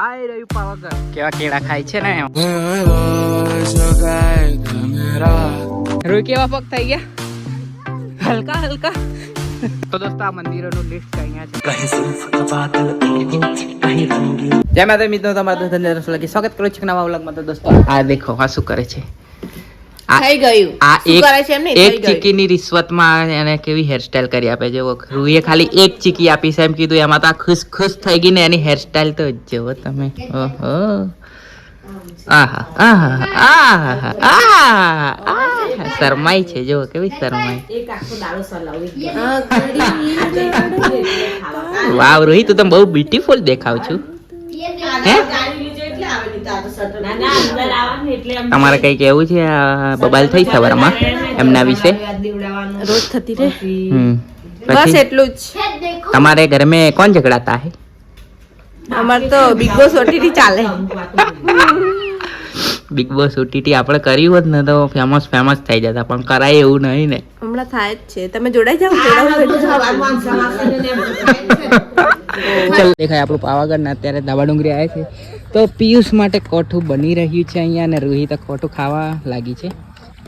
આઈ રહ્યું પાવાગઢ. કેવા કેળા ખાય છે ને રોઈ કેવા પગ થઈ ગયા હલકા હલકા. તો દોસ્તો આ મંદિરોનું લિસ્ટ અહીંયા છે. જય માતા મિત્રો, તમારું ધન્ય રસોલા સ્વાગત કરું છું નવા વ્લોગમાં. તો દોસ્તો આ દેખો આ શું કરે છે. થઈ ગયું આ શું કરે છે એમને એક ચીકીની રિશ્વતમાં એને કેવી હેરસ્ટાઈલ કરી આપે છે. રૂએ ખાલી એક ચીકી આપી છે એમ કીધું, એમાં તો આ ખુશ ખુશ થઈ ગઈ ને એની હેરસ્ટાઈલ તો જુઓ તમે. ઓહો આહા આહા આહા આહા શરમાઈ છે જો કેવી શરમાઈ. વાવ રોહિત, તું તો બહુ બ્યુટીફુલ દેખાવ છું. હે તમારે કઈ કેવું છે બબાલ થઈ સવારમાં એમના વિશે? રોજ થતી રે બસ એટલું જ. તમારે ઘર में कौन झगड़ाता है? અમાર તો બિગ બોસ ઓટીટી ચાલે. બિગ બોસ ઓટીટી આપણે કર્યું હોત ને તો ફેમસ થઈ જતા, પણ કરાય એવું નહીં ને. હમણાં થાય જ છે, તમે જોડાઈ જાવ. ચાલ દેખાય આપણું પાવાગઢ ને અત્યારે ધાબા ડુંગરી આવે છે. તો પિયુષ માટે કોઠું બની રહ્યું છે અહીંયા, અને રૂહી તો કોઠું ખાવા લાગી છે.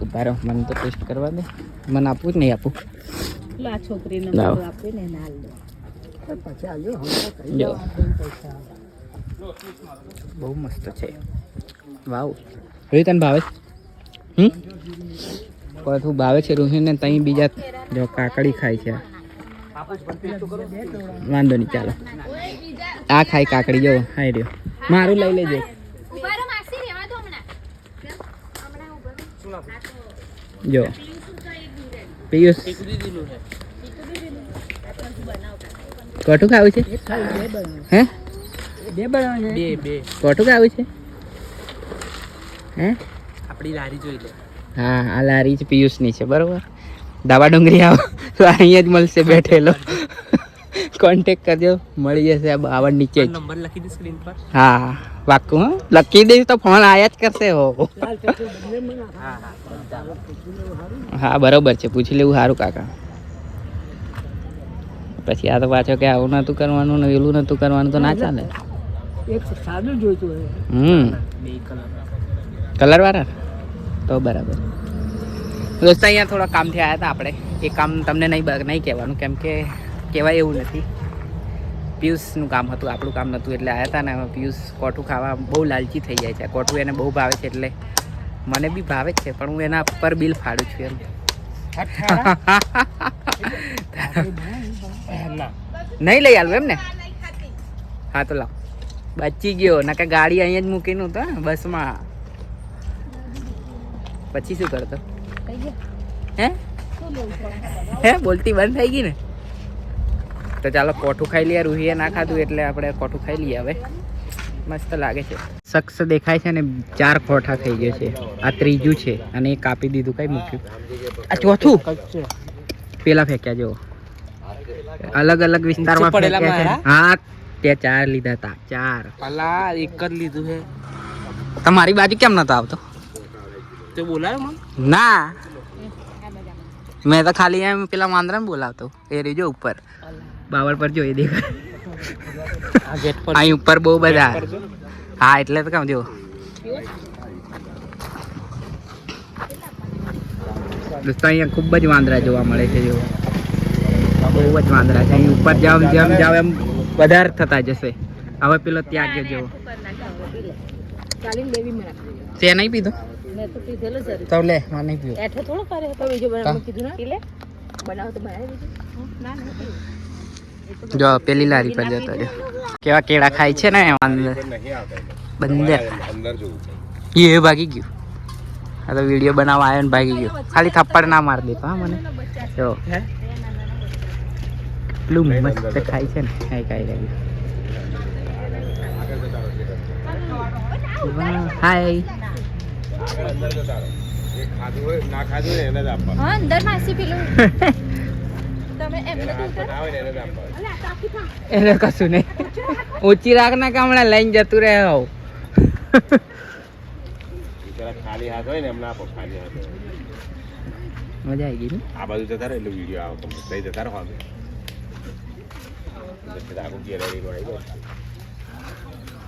ઉભા રહો, મને તો ટેસ્ટ કરવા દે. મને આપવું જ નહીં આપું. બહુ મસ્ત છે. વાવ રૂહી, તને ભાવે? કોઠું ભાવે છે રૂહીને. ત્યાં બીજા જો કાકડી ખાય છે. વાંધો નહીં, ચાલો આ ખાય કાકડી. જો હાઈ રહ્યો, મારું લઈ લેજે. જો પિયુષ કોઠું ખાવું છે? હે બે કોઠું ખાવું છે? હે આપણી લારી જોઈ લે. હા આ લારી જ પિયુષની છે બરોબર. ધાબા ડુંગરી આવો તો અહીંયા જ મળશે બેઠેલો. કોન્ટેક્ટ કરજો, મળી જશે આ બાવન નીચે જ. નંબર લખી દે સ્ક્રીન પર. હા પાક્કું. હા લખી દઈશ તો ફોન આયા જ કરશે. હો હા બરોબર છે, પૂછી લેવું સારું કાકા. પછી આ તો પાછો કે આવું નતું કરવાનું ને પેલું નતું કરવાનું તો ના ચાલે. કલર વાળા તો બરાબર. દોસ્તો અહીંયા થોડા કામથી આવ્યા હતા આપણે. એ કામ તમને નહીં કહેવાનું, કેમ કે કહેવાય એવું નથી. પિયુષનું કામ હતું, આપણું કામ નહોતું એટલે આવ્યા હતા ને. પિયુષ કોઠું ખાવા બહુ લાલચી થઈ જાય છે. કોઠું એને બહુ ભાવે છે, એટલે મને બી ભાવે જ છે, પણ હું એના પર બિલ ફાડું છું એમ. નહીં લઈ આવું એમ ને? હા તો લાવ. બચી ગયો ના કે ગાડી અહીંયા જ મૂકીનું તો બસમાં. પછી શું કરતો? હે બોલતી બંધ થઈ ગઈ ને. તો ચાલો કોઠું ખાઈ લઈએ. રૂહીએ ના ખાધું એટલે આપણે કોઠું ખાઈ લઈએ. હવે મસ્ત લાગે છે. શખ્સ દેખાય છે ને 4 કોઠા થઈ ગયા છે. આ ત્રીજું છે અને એ કાપી દીધું. કઈ મૂક્યું? આ ચોથું પેલા ફેંક્યા જો અલગ અલગ વિસ્તારમાં ફેંક્યા છે. હા ત્યાં 4 લીધા હતા. 4 અલા એક જ લીધું છે. તમારી બાજુ કેમ નતો આવતો? તે બોલાયો મને? ના મેં તો ખાલી એમ પેલા માંદરાને બોલાવતો. એ રીજો ઉપર બાવળ પર જો એ દેખાય. અહીં ઉપર બહુ બધા. હા એટલે તો કેમ જો દોસ્તો અહીંયા ખૂબ જ વાંદરા જોવા મળે છે. જો બહુ જ વાંદરા છે. અહીં ઉપર જેમ જાવ એમ વધારે થતા જશે. હવે પેલો ત્યાં ગયો જેવો તે નહીં પીધો તો લે. મને નહીં પીવો. જો પેલી લારી પર જતો જો કેવા કેળા ખાય છે ને બંદર. એ ભાગી ગયું. આ તો વિડીયો બનાવવા આવ્યો ને ભાગી ગયો. ખાલી થપ્પડ ના માર દેતો. હા મને જો એટલું મસ્ત ખાય છે ને. ખાઈ હાય. એને કશું નહીં. ઊંચી રાખ ના કે હમણાં લઈને જતું રહે. ખાલી હાથ હોય ને હમણાં આપો. ખાલી હાથ મજા આવી ગઈ. આ બાજુ જતા રહે એટલે વિડીયો આવે. કઈ જતા રહો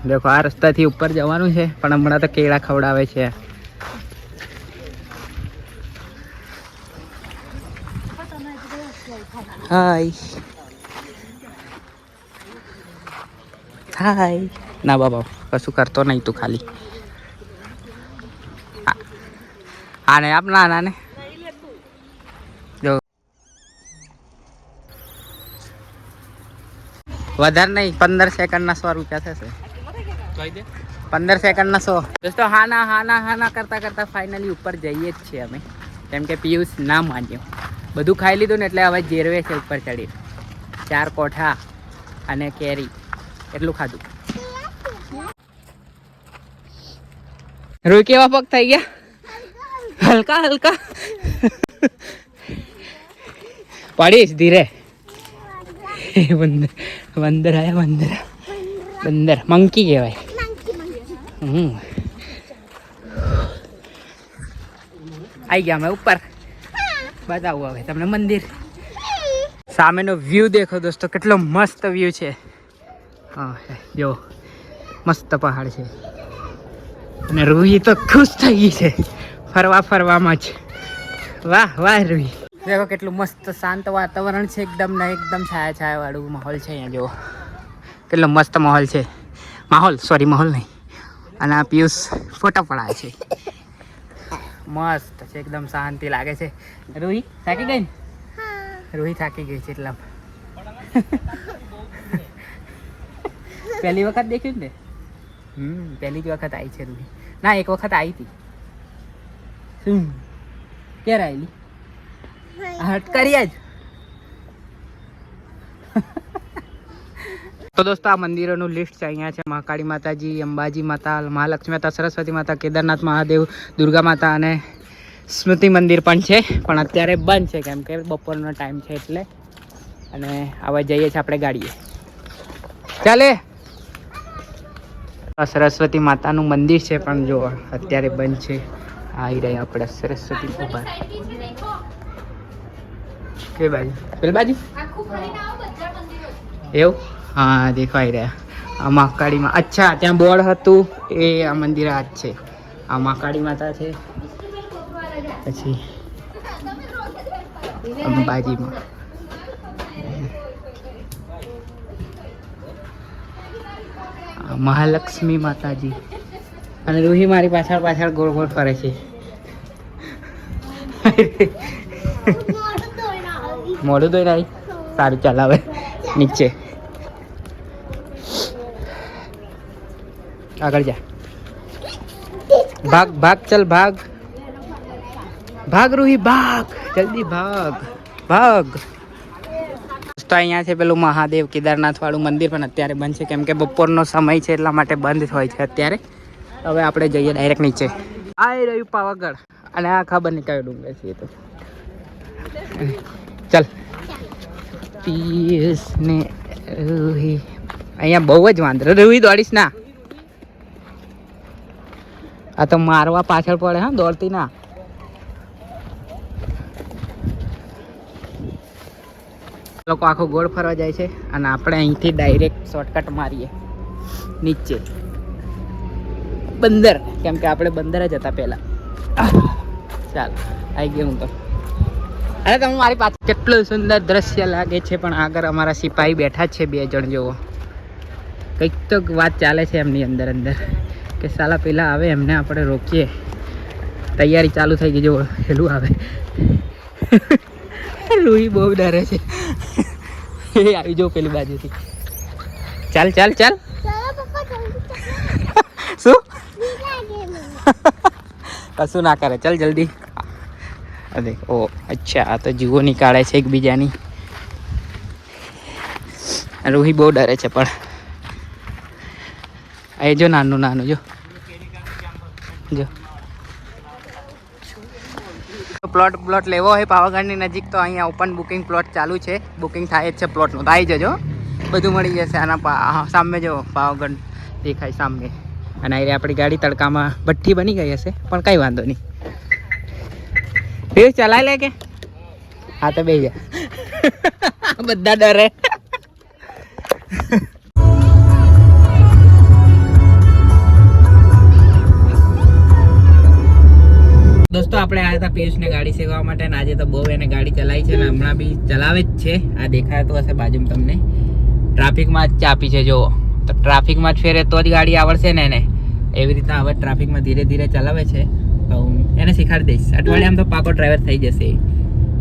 દેખો આ રસ્તાથી ઉપર જવાનું છે પણ હમણાં તો કેળા ખવડાવે છે. હાય હાય. ના બાબા કશું કરતો નહીં તું ખાલી આને આપ ના ને જો વધારે નહીં 15 સેકન્ડના 100 રૂપિયા થશે. 15 સેકન્ડના 100. દોસ્તો હા ના કરતા ફાઇનલી ઉપર જઈએ જ છીએ અમે, કેમ કે પિયુષ ના માન્યો. બધું ખાઈ લીધું ને એટલે હવે જેરવે છે ઉપર ચડી. 4 કોઠા અને કેરી એટલું ખાધું. રોઈ કેવા પગ થઈ ગયા? હલકા પડીશ ધીરે. બંદર આયા બંદર મંકી કહેવાય. આઈ ગયા અમે ઉપર. બતાવું હવે તમને મંદિર. સામેનો વ્યૂ દેખો દોસ્તો, કેટલો મસ્ત વ્યૂ છે. હા જો મસ્ત પહાડ છે અને રૂહી તો ખુશ થઈ ગઈ છે ફરવામાં જ. વાહ રૂહી. દેખો કેટલું મસ્ત શાંત વાતાવરણ છે એકદમ છાયા વાળું માહોલ છે અહીંયા. જો કેટલો મસ્ત માહોલ છે. માહોલ નહીં. અને આ પિયુષ ફોટા પડાવે છે. મસ્ત છે એકદમ શાંતિ લાગે છે. રૂહી થાકી ગઈ ને? રૂહી થાકી ગઈ છે એટલા. પહેલી વખત દેખ્યું ને? પહેલી જ વખત આવી છે રૂહી. ના એક વખત આવી હતી. શું ક્યારે આવેલી? હટ કરી જ. તો દોસ્તો આ મંદિરોનું લિસ્ટ છે અહીંયા છે. મહાકાળી માતાજી, અંબાજી માતા, મહાલક્ષ્મી માતા, સરસ્વતી માતા, કેદારનાથ મહાદેવ, દુર્ગા માતા અને સ્મૃતિ મંદિર પણ છે. પણ અત્યારે બંધ છે કેમ કે બપોરનો ટાઈમ છે એટલે. અને હવે જઈએ છીએ આપણે ગાડીએ. ચાલે. સરસ્વતી માતાનું મંદિર છે પણ જો અત્યારે બંધ છે. આવી રહ્યા આપણે સરસ્વતી બાપા. કે બાજુ? પેલી બાજુ એવું? હા દેખાઈ રહ્યા. આ મહાકાળીમાં અચ્છા ત્યાં બોર્ડ હતું એ આ મંદિર આ જ છે. આ મહાકાળી માતા છે. પછી અંબાજીમાં મહાલક્ષ્મી માતાજી. અને રૂહી મારી પાછળ ગોળ ફરે છે. મોઢું ધોઈને આવી. સારું ચાલ હવે નીચે આગળ જા. ભાગ ચલ ભાગ રૂહી ભાગ જલ્દી ભાગ. તો અહીંયા છે પેલું મહાદેવ કેદારનાથ વાળું મંદિર પણ અત્યારે બંધ છે કેમ કે બપોરનો સમય છે એટલા માટે બંધ હોય છે અત્યારે. હવે આપણે જઈએ ડાયરેક્ટ નીચે. આવી રહ્યું પાવાગઢ અને આ ખબર નહીં કયો ડુંગર છે તો. ચાલ પિયુષ ને રૂહી. અહીંયા બહુ જ વાંદરો. રૂહી દોડીશ ના. આ તો મારવા પાછળ પડે. હા દોડતી ના. લોકો આખો ગોળ ફરવા જાય છે અને આપણે અહીંથી ડાયરેક્ટ શોર્ટકટ મારીએ નીચે બંદર, કેમ કે આપણે બંદર જ હતા પહેલા. ચાલ આવી ગયો હું તો. અરે તમે મારી પાસે કેટલું સુંદર દ્રશ્ય લાગે છે પણ આગળ અમારા સિપાહી બેઠા જ છે 2 જણ જેવો. કંઈક તો વાત ચાલે છે એમની અંદર કે સાલા પેલા આવે એમને આપણે રોકીએ. તૈયારી ચાલુ થઈ ગઈ. જો પેલું આવે. રૂહી બહુ ડરે છે. એ આવી જાઓ પેલી બાજુથી. ચાલ શું કશું ના કરે. ચાલ જલ્દી. અરે ઓ અચ્છા આ તો જીવો નીકાળે છે એકબીજાની. રૂહી બહુ ડરે છે પણ એ જો નાનું જો પ્લોટ લેવો હોય પાવાગઢની નજીક તો અહીંયા ઓપન બુકિંગ પ્લોટ ચાલુ છે. બુકિંગ થાય જ છે પ્લોટનું. તો આવી જજો, બધું મળી જશે. આના સામે જો પાવાગઢ દેખાય સામે. અને અહીં આપણી ગાડી તડકામાં ભઠ્ઠી બની ગઈ હશે પણ કંઈ વાંધો નહીં. ફિર ચલાવી લે કે હા તો બે જા. બધા ડરે. આપણે આવ્યા હતા પિયુષને ગાડી શીખવા માટે અને આજે તો બહુ એને ગાડી ચલાવી છે અને હમણાં બી ચલાવે જ છે. આ દેખાતું હશે બાજુમાં તમને. ટ્રાફિકમાં જ ચાપી છે જો. તો ટ્રાફિકમાં જ ફેરે તો જ ગાડી આવડશે ને એને. એવી રીતના હવે ટ્રાફિકમાં ધીરે ધીરે ચલાવે છે. તો હું એને શીખવાડી દઈશ. અઠવાડિયામાં તો પાકો ડ્રાઈવર થઈ જશે.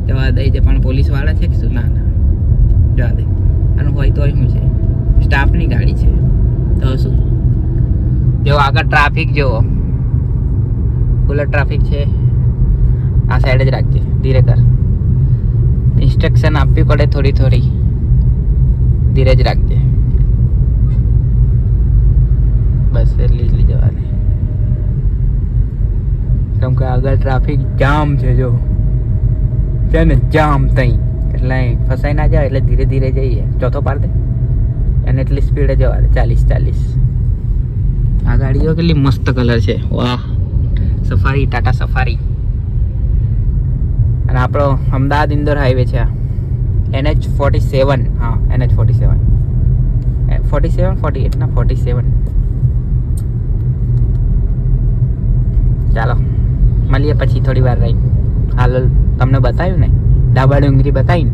જવા દઈ છે પણ પોલીસવાળા છે કે શું? ના જવા દે. આનું હોય તો શું છે, સ્ટાફની ગાડી છે તો શું. જો આગળ ટ્રાફિક જુઓ, ફૂલ ટ્રાફિક છે. આ સાઈડ જ રાખજે, ધીરે કર. ઇન્સ્ટ્રક્શન આપવી પડે થોડી થોડી, ધીરે જ રાખજે. બસ એટલી જ જવાની, કેમ કે આગળ ટ્રાફિક જામ છે જો છે ને, જામ તઈ એટલે ફસાઈ ના જાય. એટલે ધીરે ધીરે જઈએ. ચોથો પાડ દે અને એટલી સ્પીડે જવા દે, 40. આ ગાડીઓ કેટલી મસ્ત કલર છે, વાહ. Safari, Tata safari. અને આપણો અમદાવાદ ઇન્દોર હાઈવે છે આ, NH47. હા, NH47. 48 ના 47. ચાલો મળીએ પછી થોડી વાર રહી. હાલ તમને બતાવ્યું ને, ડાબા ડુંગરી બતાવીને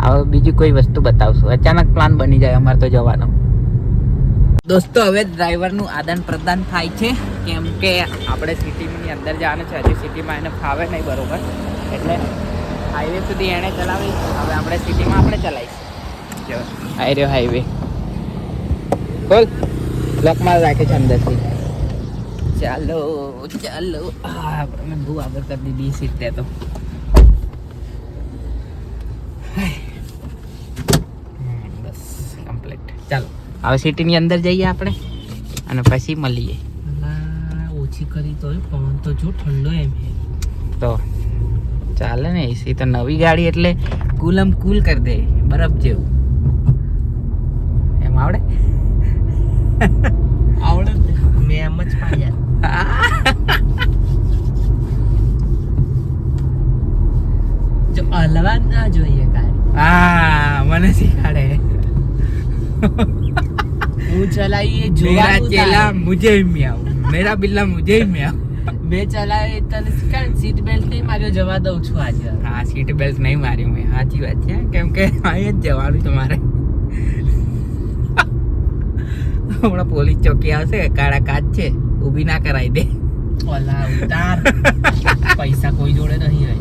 હવે બીજી કોઈ વસ્તુ બતાવશું. અચાનક પ્લાન બની જાય અમારે તો જવાનો. દોસ્તો હવે ડ્રાઈવરનું આદાન પ્રદાન થાય છે, કેમ કે આપણે સિટીની અંદર જવાનું છે. હજી સિટીમાં એને ફાવે નહીં બરોબર, એટલે હાઈવે સુધી એણે ચલાવી. હવે આપણે સિટીમાં આપણે ચલાવીશું. જો આઈ રહ્યો હાઈવે. બોલ બ્લોકમાં રાખે છે અંદરથી. ચાલો ચાલો. મેં બહુ આગળ કરી દીધી સીટ તે તો. બસ કમ્પ્લીટ. ચાલો હવે સિટીની અંદર જઈએ આપણે અને પછી મળીએ. ઓછી કરી તો પવન તો જો ઠંડો એમ તો ચાલે ને. એસી તો નવી ગાડી એટલે કુલમ કુલ કરી દે, બરફ જેવું. એમ આવડે? આવડે મેં એમ જ પાડ્યા. જો હલવા ના જોઈએ ગાડી. હા મને શીખાડે. હું ચલાવીએ મેરા ચેલા મુझे મિયાવ, મેરા બિલ્લા મુझे મિયાવ. મેં ચલાવી તને શીખાડ. સીટ બેલ્ટ નહીં માર્યો, જવા દઉં છું આજે. હા, સીટ બેલ્ટ નહીં માર્યું મેં, સાચી વાત છે. કેમ કે અહીં જ જવાનું છે મારે. હમણાં પોલીસ ચોકી આવશે, કાળા કાચ છે, ઊભી ના કરાવી દે. ઓલા ઉતાર. પૈસા કોઈ જોડે નહીં હોય.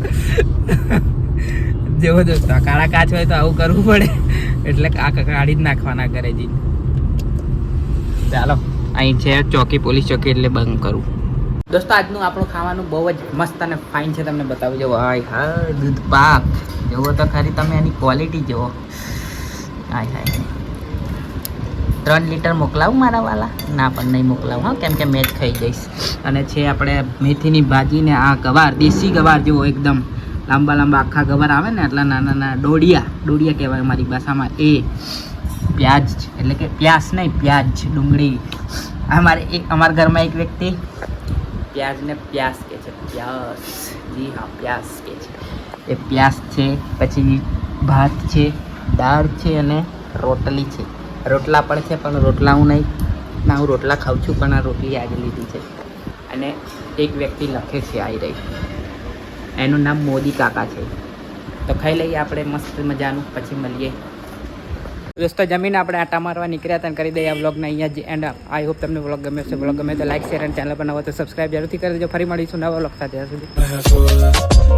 જેવો દોસ્તો કાળા કાચ હોય તો આવું કરવું પડે, એટલે કાઢી જ નાખવાના ઘરે જઈને. ચાલો અહીં છે ચોકી, પોલીસ ચોકી, એટલે બંધ કરું. દોસ્તો આજનું આપણું ખાવાનું બહુ જ મસ્ત અને ફાઇન છે. તમને બતાવી જુઓ. હાય હા, દૂધ પાક જુઓ તો ખરી તમે, એની ક્વોલિટી જુઓ. હાય હાય. 3 લીટર મોકલાવું મારા વાલા? ના પણ નહીં મોકલાવું હા, કેમ કે મેં જ ખાઈ જઈશ. અને છે આપણે મેથીની ભાજી ને આ ગવાર, દેશી ગવાર જેવો એકદમ લાંબા લાંબા આખા ગવાર આવે ને, એટલા નાના નાના ડોડિયા કહેવાય મારી ભાષામાં. એ પ્યાજ એટલે કે પ્યાસ નહીં, પ્યાજ ડુંગળી. અમારા ઘરમાં એક વ્યક્તિ પ્યાજને પ્યાસ કહે છે. પ્યાસ, જી હા પ્યાસ કહે છે. એ પ્યાસ છે. પછી ભાત છે, દાળ છે અને રોટલી છે. રોટલા પણ છે પણ રોટલા હું નહીં ના, હું રોટલા ખાઉં છું પણ આ રોટલી આજે લીધી છે. અને એક વ્યક્તિ લખે છે આવી રહી, એનું નામ મોદી કાકા છે. તો ખાઈ લઈએ આપણે મસ્ત મજાનું, પછી મળીએ. દોસ્તો જમીને આપણે આટા મારવા નીકળ્યા હતા અને કરી દઈએ આ વ્લોગને અહીંયા જ એન્ડ. આઈ હોપ તમને વ્લોગ ગમે છે. વ્લોગ ગમે તો લાઈક, શેર અને ચેનલ પર નવો તો સબસ્ક્રાઈબ જરૂરથી કરી દેજો. ફરી મળીશું નવા વ્લોગ સાથે. ત્યાં સુધી